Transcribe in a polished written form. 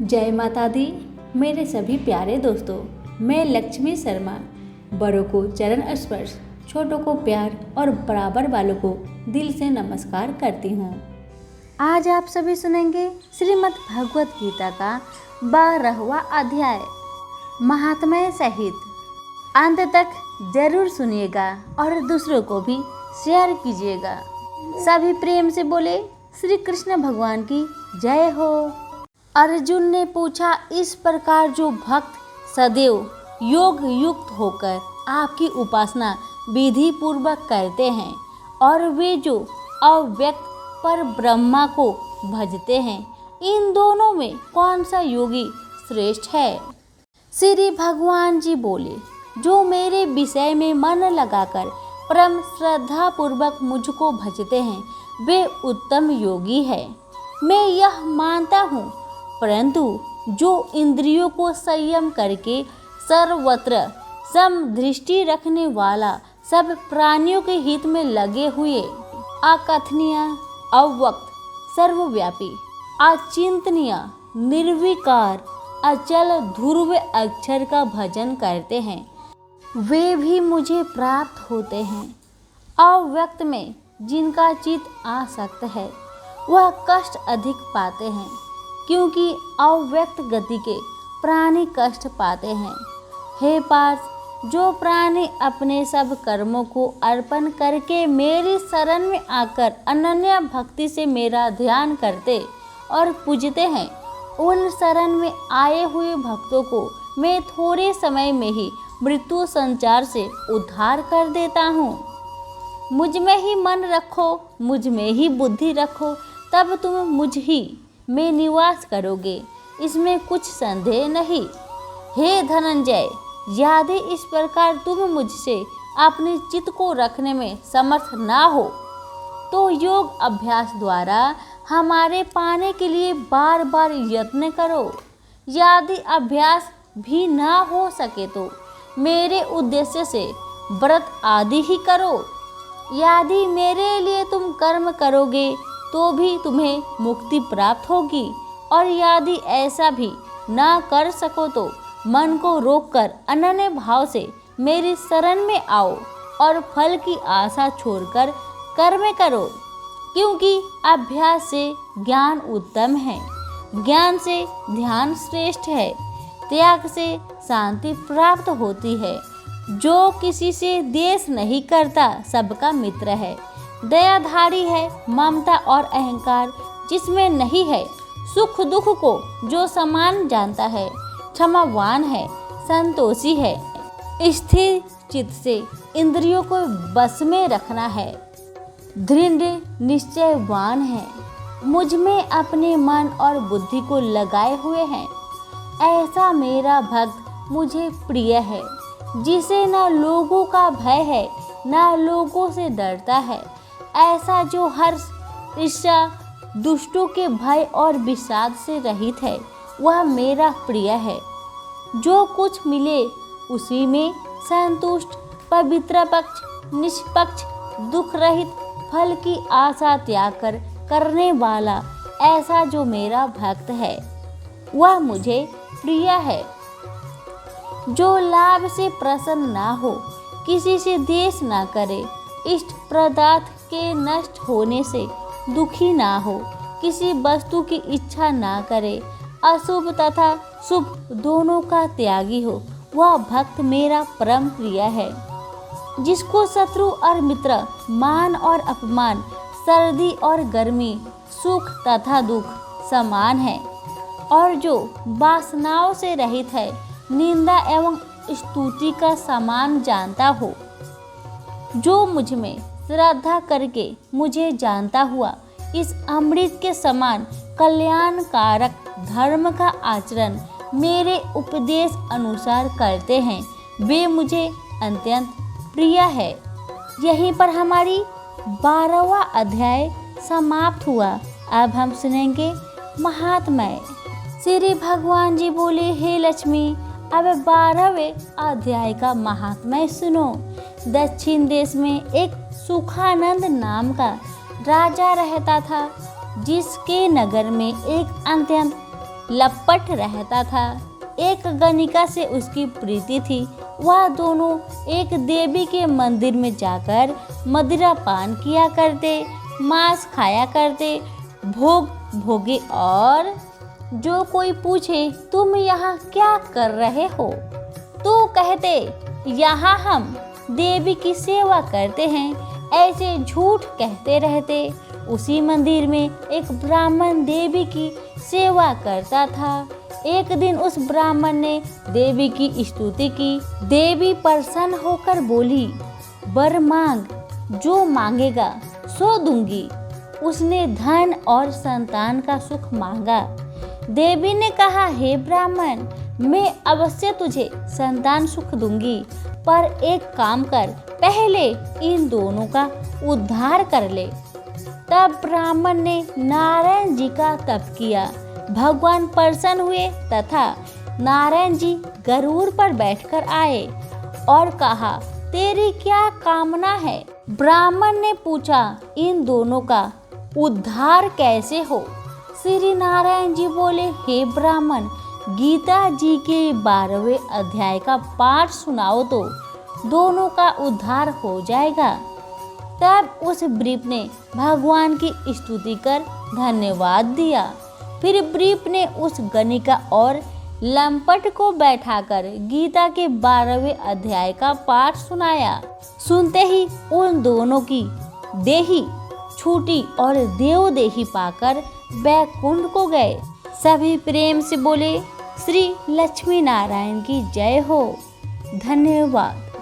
जय माता दी। मेरे सभी प्यारे दोस्तों, मैं लक्ष्मी शर्मा बड़ों को चरण स्पर्श, छोटों को प्यार और बराबर वालों को दिल से नमस्कार करती हूँ। आज आप सभी सुनेंगे श्रीमद् भगवत गीता का 12वां अध्याय महात्म्य सहित। अंत तक जरूर सुनिएगा और दूसरों को भी शेयर कीजिएगा। सभी प्रेम से बोले श्री कृष्ण भगवान की जय हो। अर्जुन ने पूछा, इस प्रकार जो भक्त सदैव योग युक्त होकर आपकी उपासना विधि पूर्वक करते हैं और वे जो अव्यक्त पर ब्रह्मा को भजते हैं, इन दोनों में कौन सा योगी श्रेष्ठ है? श्री भगवान जी बोले, जो मेरे विषय में मन लगाकर परम श्रद्धा पूर्वक मुझको भजते हैं, वे उत्तम योगी है। मैं यह मानता हूँ, परंतु जो इंद्रियों को संयम करके सर्वत्र समदृष्टि रखने वाला, सब प्राणियों के हित में लगे हुए, अकथनीय, अव्यक्त, सर्वव्यापी, अचिंतनीय, निर्विकार, अचल ध्रुव अक्षर का भजन करते हैं, वे भी मुझे प्राप्त होते हैं। अव्यक्त में जिनका चित्त आसक्त है, वह कष्ट अधिक पाते हैं, क्योंकि अव्यक्त गति के प्राणी कष्ट पाते हैं। हे पार्थ, जो प्राणी अपने सब कर्मों को अर्पण करके मेरी शरण में आकर अनन्य भक्ति से मेरा ध्यान करते और पूजते हैं, उन शरण में आए हुए भक्तों को मैं थोड़े समय में ही मृत्यु संचार से उद्धार कर देता हूँ। मुझ में ही मन रखो, मुझ में ही बुद्धि रखो, तब तुम मुझ ही में निवास करोगे, इसमें कुछ संदेह नहीं। हे धनंजय, यदि इस प्रकार तुम मुझसे अपने चित्त को रखने में समर्थ ना हो, तो योग अभ्यास द्वारा हमारे पाने के लिए बार बार यत्न करो। यदि अभ्यास भी ना हो सके तो मेरे उद्देश्य से व्रत आदि ही करो। यदि मेरे लिए तुम कर्म करोगे तो भी तुम्हें मुक्ति प्राप्त होगी, और यदि ऐसा भी ना कर सको तो मन को रोककर अनन्य भाव से मेरी शरण में आओ और फल की आशा छोड़कर कर्म करो, क्योंकि अभ्यास से ज्ञान उत्तम है, ज्ञान से ध्यान श्रेष्ठ है, त्याग से शांति प्राप्त होती है। जो किसी से द्वेष नहीं करता सबका मित्र है, दयाधारी है, ममता और अहंकार जिसमें नहीं है, सुख दुख को जो समान जानता है, क्षमावान है, संतोषी है, स्थिर चित्त से इंद्रियों को बस में रखना है, दृढ़ निश्चयवान है, मुझ में अपने मन और बुद्धि को लगाए हुए हैं, ऐसा मेरा भक्त मुझे प्रिय है, जिसे न लोगों का भय है न लोगों से डरता है। ऐसा जो हर्ष, ईर्ष्या, दुष्टों के भय और विषाद से रहित है, वह मेरा प्रिय है। जो कुछ मिले उसी में संतुष्ट, पवित्र पक्ष, निष्पक्ष, दुख रहित, फल की आशा त्याग कर करने वाला, ऐसा जो मेरा भक्त है, वह मुझे प्रिय है। जो लाभ से प्रसन्न ना हो, किसी से द्वेष ना करे, इष्ट पदार्थ के नष्ट होने से दुखी ना हो, किसी वस्तु की इच्छा ना करे, अशुभ तथा शुभ दोनों का त्यागी हो, वह भक्त मेरा परम प्रिय है। जिसको शत्रु और मित्र, मान और अपमान, सर्दी और गर्मी, सुख तथा दुख समान है, और जो वासनाओं से रहित है, निंदा एवं स्तुति का समान जानता हो, जो मुझ में श्रद्धा करके मुझे जानता हुआ इस अमृत के समान कल्याणकारक धर्म का आचरण मेरे उपदेश अनुसार करते हैं, वे मुझे अत्यंत प्रिय है। यहीं पर हमारी 12वां अध्याय समाप्त हुआ। अब हम सुनेंगे महात्म्य। श्री भगवान जी बोले, हे लक्ष्मी, अब 12वें अध्याय का महात्म्य सुनो। दक्षिण देश में एक सुखानंद नाम का राजा रहता था, जिसके नगर में एक अत्यंत लपट रहता था। एक गणिका से उसकी प्रीति थी। वह दोनों एक देवी के मंदिर में जाकर मदिरा पान किया करते, मांस खाया करते, भोग भोगे और जो कोई पूछे तुम यहाँ क्या कर रहे हो तो कहते यहाँ हम देवी की सेवा करते हैं। ऐसे झूठ कहते रहते। उसी मंदिर में एक ब्राह्मण देवी की सेवा करता था। एक दिन उस ब्राह्मण ने देवी की स्तुति की। देवी प्रसन्न होकर बोली, वर मांग, जो मांगेगा सो दूंगी। उसने धन और संतान का सुख मांगा। देवी ने कहा, हे ब्राह्मण, मैं अवश्य तुझे संतान सुख दूंगी, पर एक काम कर, पहले इन दोनों का उद्धार कर ले। तब ब्राह्मण ने नारायण जी का तप किया। भगवान प्रसन्न हुए तथा नारायण जी गरुड़ पर बैठकर आए और कहा, तेरी क्या कामना है? ब्राह्मण ने पूछा, इन दोनों का उद्धार कैसे हो? श्री नारायण जी बोले, हे ब्राह्मण, गीता जी के 12वें अध्याय का पाठ सुनाओ तो दोनों का उद्धार हो जाएगा। तब उस ब्रीप ने भगवान की स्तुति कर धन्यवाद दिया। फिर ब्रीप ने उस गणिका और लंपट को बैठाकर गीता के 12वें अध्याय का पाठ सुनाया। सुनते ही उन दोनों की देही छूटी और देवदेही पाकर बैकुंठ को गए। सभी प्रेम से बोले, श्री लक्ष्मी नारायण की जय हो। धन्यवाद।